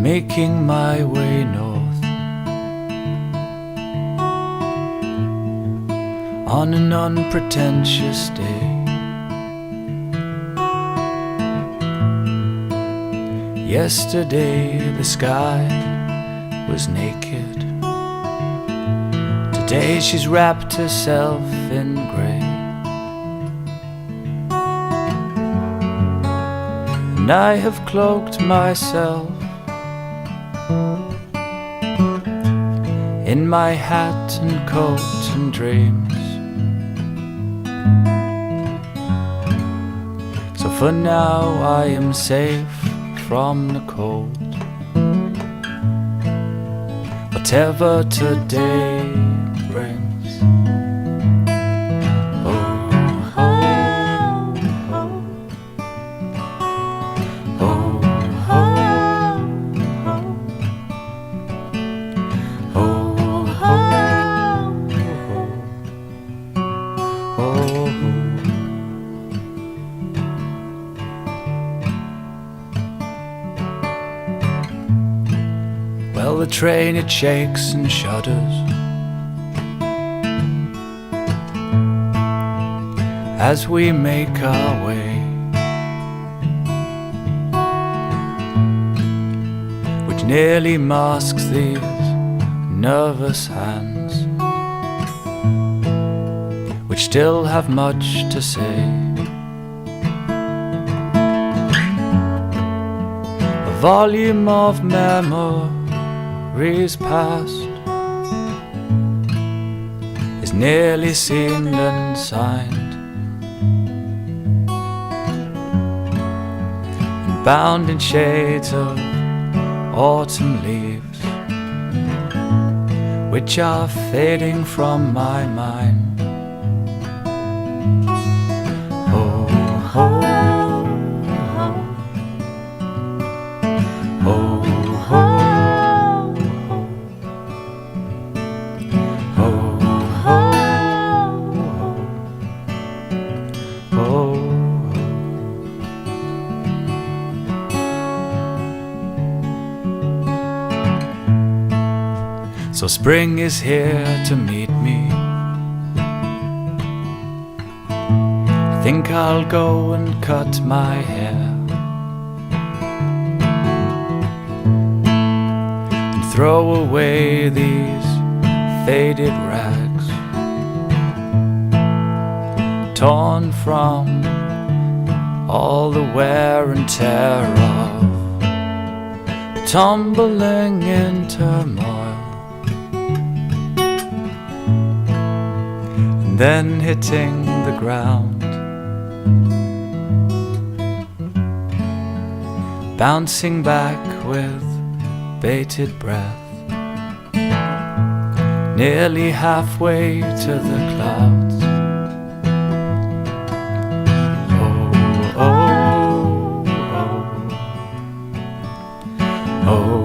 making my way north on an unpretentious day. Yesterday the sky was naked. Today she's wrapped herself in grey. And I have cloaked myself in my hat and coat and dreams. So for now I am safe from the cold, whatever today brings. Oh, oh, oh, oh, oh, oh, oh, oh. Well, the train it shakes and shudders as we make our way, which nearly masks these nervous hands, which still have much to say. A volume of memories past is nearly sealed and signed, and bound in shades of autumn leaves, which are fading from my mind. Oh, oh, oh, oh, oh. So spring is here to meet me. I think I'll go and cut my hair and throw away these faded rags, torn from all the wear and tear of tumbling in turmoil. Then hitting the ground, bouncing back with bated breath, nearly halfway to the clouds. Oh, oh, oh, oh.